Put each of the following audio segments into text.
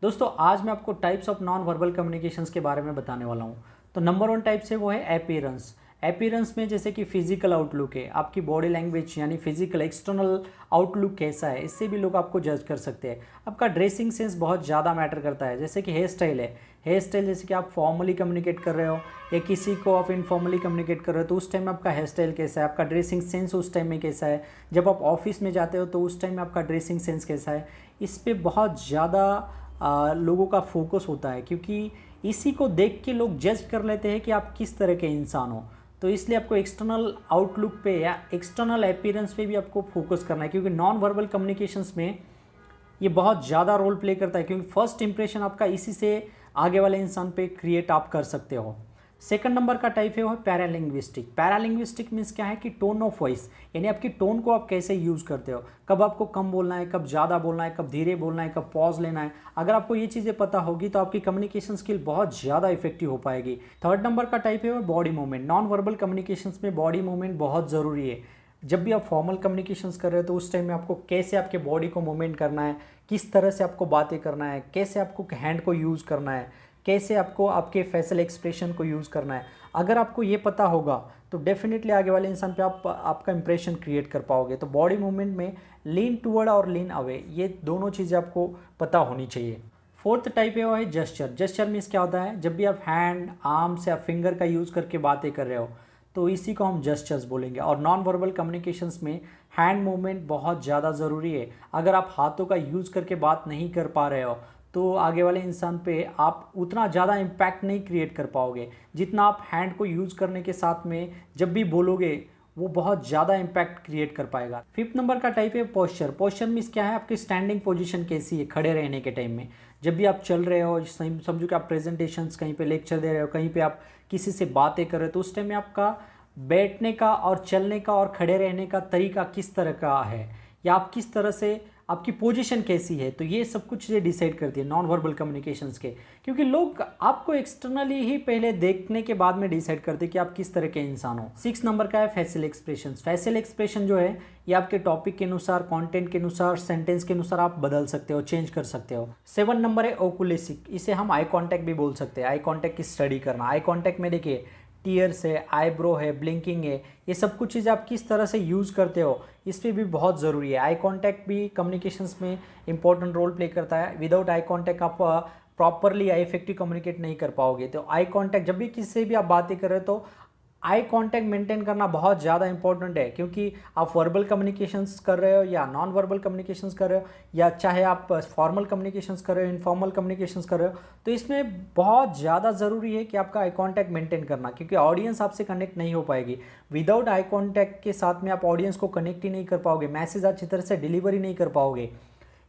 दोस्तों आज मैं आपको types of non verbal communications के बारे में बताने वाला हूँ। तो नंबर वन टाइप से वो है अपीयरेंस। अपीयरेंस में जैसे कि फिजिकल आउटलुक है, आपकी बॉडी लैंग्वेज यानी फिजिकल एक्सटर्नल आउटलुक कैसा है, इससे भी लोग आपको जज कर सकते हैं। आपका ड्रेसिंग सेंस बहुत ज़्यादा मैटर करता है। जैसे कि हेयर स्टाइल है, हेयर स्टाइल जैसे कि आप फॉर्मली कम्युनिकेट कर रहे हो या किसी को आप इनफॉर्मली कम्युनिकेट कर रहे हो तो उस टाइम में आपका हेयर स्टाइल कैसा है, आपका ड्रेसिंग सेंस उस टाइम में कैसा है। जब आप ऑफिस में जाते हो तो उस टाइम में आपका ड्रेसिंग सेंस कैसा है, इस पर बहुत ज़्यादा लोगों का फोकस होता है, क्योंकि इसी को देख के लोग जज कर लेते हैं कि आप किस तरह के इंसान हो। तो इसलिए आपको एक्सटर्नल आउटलुक पे या एक्सटर्नल अपीयरेंस पे भी आपको फोकस करना है, क्योंकि नॉन वर्बल कम्युनिकेशंस में ये बहुत ज़्यादा रोल प्ले करता है, क्योंकि फर्स्ट इंप्रेशन आपका इसी से आगे वाले इंसान पे क्रिएट आप कर सकते हो। सेकंड नंबर का टाइप है वो पैरालिंग्विस्टिक। पैरालिंग्विस्टिक मीन्स क्या है कि टोन ऑफ वॉइस, यानी आपकी टोन को आप कैसे यूज़ करते हो, कब आपको कम बोलना है, कब ज़्यादा बोलना है, कब धीरे बोलना है, कब पॉज लेना है। अगर आपको ये चीज़ें पता होगी तो आपकी कम्युनिकेशन स्किल बहुत ज़्यादा इफेक्टिव हो पाएगी। थर्ड नंबर का टाइप है वो body movement. Non verbal communications में बॉडी मूवमेंट बहुत ज़रूरी है। जब भी आप फॉर्मल कम्युनिकेशंस कर रहे हो तो उस टाइम में आपको कैसे आपके बॉडी को मूवमेंट करना है, किस तरह से आपको बातें करना है, कैसे आपको हैंड को यूज़ करना है, कैसे आपको आपके फेशियल एक्सप्रेशन को यूज़ करना है। अगर आपको ये पता होगा तो डेफिनेटली आगे वाले इंसान पे आप आपका इंप्रेशन क्रिएट कर पाओगे। तो बॉडी मूवमेंट में लीन टूवर्ड और लीन अवे, ये दोनों चीज़ें आपको पता होनी चाहिए। फोर्थ टाइप है वो है जेस्चर। जेस्चर मीन्स क्या होता है, जब भी आप हैंड, आर्म्स या फिंगर का यूज़ करके बातें कर रहे हो तो इसी को हम जेस्चर्स बोलेंगे। और नॉन वर्बल कम्युनिकेशंस में हैंड मूवमेंट बहुत ज़्यादा ज़रूरी है। अगर आप हाथों का यूज़ करके बात नहीं कर पा रहे हो तो आगे वाले इंसान पे आप उतना ज़्यादा इम्पैक्ट नहीं क्रिएट कर पाओगे जितना आप हैंड को यूज़ करने के साथ में जब भी बोलोगे वो बहुत ज़्यादा इम्पैक्ट क्रिएट कर पाएगा। फिफ्थ नंबर का टाइप है पोस्चर। पोस्चर मीन्स क्या है, आपकी स्टैंडिंग पोजीशन कैसी है खड़े रहने के टाइम में। जब भी आप चल रहे हो, समझो कि आप प्रेजेंटेशंस कहीं पे लेक्चर दे रहे हो, कहीं पे आप किसी से बातें कर रहे हो, तो उस टाइम में आपका बैठने का और चलने का और खड़े रहने का तरीका किस तरह का है, या आप किस तरह से आपकी पोजीशन कैसी है। तो ये सब कुछ चीज़ें डिसाइड करती है नॉन वर्बल कम्युनिकेशंस के, क्योंकि लोग आपको एक्सटर्नली ही पहले देखने के बाद में डिसाइड करते हैं कि आप किस तरह के इंसान हो। सिक्स नंबर का है फेशियल एक्सप्रेशन। फेशियल एक्सप्रेशन जो है ये आपके टॉपिक के अनुसार, कंटेंट के अनुसार, सेंटेंस के अनुसार आप बदल सकते हो, चेंज कर सकते हो। सेवन नंबर है ओकुलेसिक। इसे हम आई कॉन्टैक्ट भी बोल सकते हैं। आई कॉन्टैक्ट की स्टडी करना। आई कॉन्टैक्ट में देखिए टीयर्स है, आईब्रो है, ब्लिंकिंग है, ये सब कुछ चीज़ आप किस तरह से यूज़ करते हो इस पर भी बहुत ज़रूरी है। आई कांटेक्ट भी कम्युनिकेशंस में इंपॉर्टेंट रोल प्ले करता है। विदाउट आई कांटेक्ट आप प्रॉपरली इफेक्टिव कम्युनिकेट नहीं कर पाओगे। तो आई कांटेक्ट, जब भी किसी से भी आप बातें कर रहे हो तो आई कांटेक्ट मेंटेन करना बहुत ज़्यादा इंपॉर्टेंट है, क्योंकि आप वर्बल कम्युनिकेशंस कर रहे हो या नॉन वर्बल कम्युनिकेशंस कर रहे हो, या चाहे आप फॉर्मल कम्युनिकेशंस कर रहे हो, इनफॉर्मल कम्युनिकेशंस कर रहे हो, तो इसमें बहुत ज़्यादा ज़रूरी है कि आपका आई कांटेक्ट मेंटेन करना, क्योंकि ऑडियंस आपसे कनेक्ट नहीं हो पाएगी। विदाउट आई कांटेक्ट के साथ में आप ऑडियंस को कनेक्ट ही नहीं कर पाओगे, मैसेज अच्छी तरह से डिलीवरी नहीं कर पाओगे।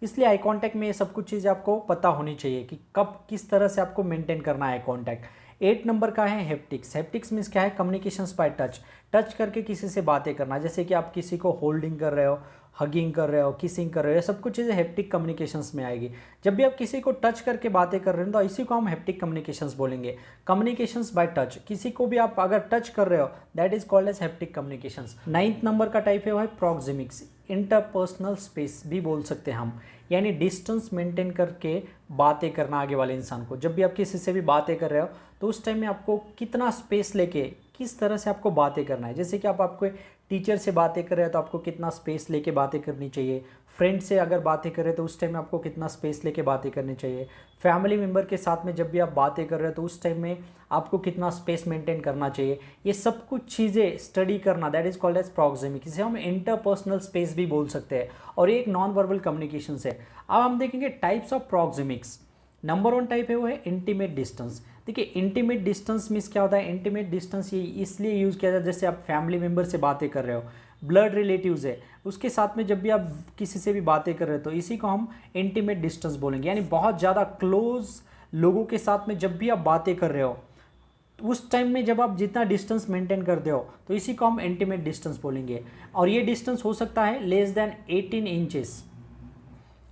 इसलिए आई कांटेक्ट में ये सब कुछ चीज़ें आपको पता होनी चाहिए कि कब किस तरह से आपको मेंटेन करना है आई कांटेक्ट। 8 नंबर का है हेप्टिक्स। हेप्टिक्स मीन्स क्या है, कम्युनिकेशंस बाय टच। टच करके किसी से बातें करना, जैसे कि आप किसी को होल्डिंग कर रहे हो, हगिंग कर रहे हो, किसिंग कर रहे हो, ये सब कुछ चीज़ें हेप्टिक कम्युनिकेशंस में आएगी। जब भी आप किसी को टच करके बातें कर रहे हो तो इसी को हम हेप्टिक कम्युनिकेशंस बोलेंगे। कम्युनिकेशंस बाय टच, किसी को भी आप अगर टच कर रहे हो that is called as haptic communications. 9th number का टाइप है वो है प्रॉक्सिमिक्स। इंटरपर्सनल स्पेस भी बोल सकते हैं हम, यानी डिस्टेंस मेंटेन करके बातें करना आगे वाले इंसान को। जब भी आप किसी से भी बातें कर रहे हो तो उस टाइम में आपको कितना स्पेस लेके किस तरह से आपको बातें करना है। जैसे कि आप आपको टीचर से बातें कर रहे हो तो आपको कितना स्पेस लेके बातें करनी चाहिए। फ्रेंड से अगर बातें कर रहे हो तो उस टाइम में आपको कितना स्पेस लेके बातें करनी चाहिए। फैमिली मेम्बर के साथ में जब भी आप बातें कर रहे हो तो उस टाइम में आपको कितना स्पेस मेंटेन करना चाहिए। ये सब कुछ चीज़ें स्टडी करना that is called as proxemics. इसे हम इंटरपर्सनल स्पेस भी बोल सकते हैं, और ये एक नॉन वर्बल कम्युनिकेशन है। अब हम देखेंगे types of proxemics. Number 1 type है वो है इंटीमेट डिस्टेंस। देखिए इंटीमेट डिस्टेंस मीन्स क्या होता है, इंटीमेट डिस्टेंस ये इसलिए यूज़ किया जाता है जैसे आप फैमिली मेम्बर से बातें कर रहे हो, ब्लड रिलेटिव्स है, उसके साथ में जब भी आप किसी से भी बातें कर रहे हो तो इसी को हम इंटीमेट डिस्टेंस बोलेंगे। यानी बहुत ज़्यादा क्लोज लोगों के साथ में जब भी आप बातें कर रहे हो उस टाइम में जब आप जितना डिस्टेंस मेंटेन करते हो तो इसी को हम इंटीमेट डिस्टेंस बोलेंगे। और ये डिस्टेंस हो सकता है less than 18 inches.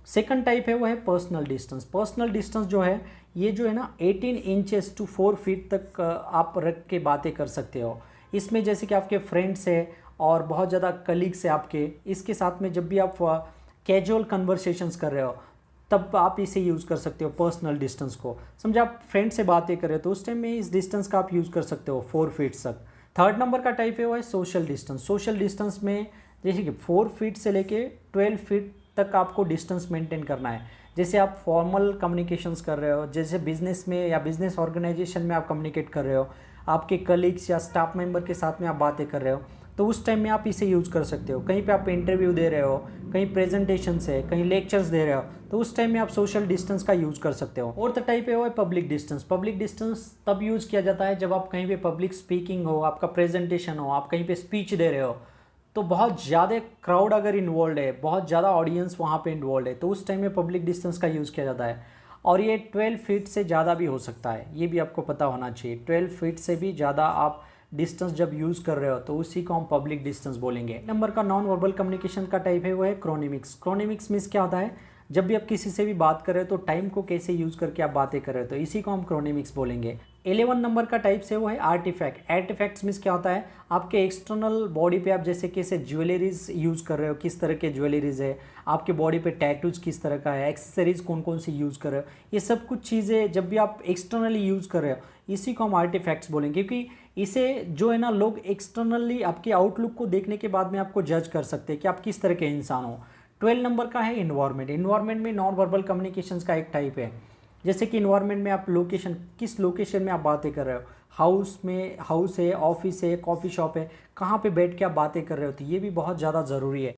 Second type है वो है पर्सनल डिस्टेंस। पर्सनल डिस्टेंस जो है ये जो है ना 18 इंचेस टू 4 फीट तक आप रख के बातें कर सकते हो। इसमें जैसे कि आपके फ्रेंड्स है और बहुत ज़्यादा कलीग्स है आपके, इसके साथ में जब भी आप कैजुअल कन्वर्सेशंस कर रहे हो तब आप इसे यूज़ कर सकते हो पर्सनल डिस्टेंस को। समझे आप फ्रेंड से बातें कर रहे हो तो उस टाइम में इस डिस्टेंस का आप यूज़ कर सकते हो 4 फीट तक। थर्ड नंबर का टाइप है वो है सोशल डिस्टेंस। सोशल डिस्टेंस में जैसे कि 4 फीट से लेके 12 फीट तक आपको डिस्टेंस मेंटेन करना है। जैसे आप फॉर्मल कम्युनिकेशंस कर रहे हो, जैसे बिजनेस में या बिजनेस ऑर्गेनाइजेशन में आप कम्युनिकेट कर रहे हो, आपके कलीग्स या स्टाफ मेंबर के साथ में आप बातें कर रहे हो, तो उस टाइम में आप इसे यूज़ कर सकते हो। कहीं पे आप इंटरव्यू दे रहे हो, कहीं प्रेजेंटेशंस है, कहीं लेक्चर्स दे रहे हो, तो उस टाइम में आप सोशल डिस्टेंस का यूज़ कर सकते हो। और टाइप है वो है पब्लिक डिस्टेंस। पब्लिक डिस्टेंस तब यूज़ किया जाता है जब आप कहीं पे पब्लिक स्पीकिंग हो, आपका प्रेजेंटेशन हो, आप कहीं पे स्पीच दे रहे हो, तो बहुत ज़्यादा क्राउड अगर इन्वॉल्व है, बहुत ज़्यादा ऑडियंस वहाँ पे इन्वॉल्व है, तो उस टाइम में पब्लिक डिस्टेंस का यूज़ किया जाता है। और ये 12 फीट से ज़्यादा भी हो सकता है, ये भी आपको पता होना चाहिए। 12 फीट से भी ज़्यादा आप डिस्टेंस जब यूज़ कर रहे हो तो उसी को हम पब्लिक डिस्टेंस बोलेंगे। नंबर का नॉन वर्बल कम्युनिकेशन का टाइप है वो है क्रोनिमिक्स। क्रोनिमिक्स मीन्स क्या होता है, जब भी आप किसी से भी बात कर रहे हो तो टाइम को कैसे यूज़ करके आप बातें कर रहे हो, तो इसी को हम क्रोनिमिक्स बोलेंगे। 11 नंबर का टाइप से वो है आर्टिफैक्ट। आर्टिफैक्ट्स मीन्स क्या होता है, आपके एक्सटर्नल बॉडी पे आप जैसे कैसे ज्वेलरीज यूज़ कर रहे हो, किस तरह के ज्वेलरीज है, आपके बॉडी पे टैटूज किस तरह का है, एक्सेसरीज कौन कौन सी यूज़ कर रहे हो, ये सब कुछ चीज़ें जब भी आप एक्सटर्नली यूज़ कर रहे हो इसी को हम आर्टिफैक्ट्स बोलेंगे। क्योंकि इसे जो है ना, लोग एक्सटर्नली आपके आउटलुक को देखने के बाद में आपको जज कर सकते हैं कि आप किस तरह के इंसान हो। 12 नंबर का है इन्वायरमेंट। इन्वायरमेंट में नॉन वर्बल कम्युनिकेशंस का एक टाइप है। जैसे कि इन्वायरमेंट में आप लोकेशन, किस लोकेशन में आप बातें कर रहे हो, हाउस में, हाउस है, ऑफिस है, कॉफ़ी शॉप है, कहाँ पे बैठ के आप बातें कर रहे हो, तो ये भी बहुत ज़्यादा ज़रूरी है।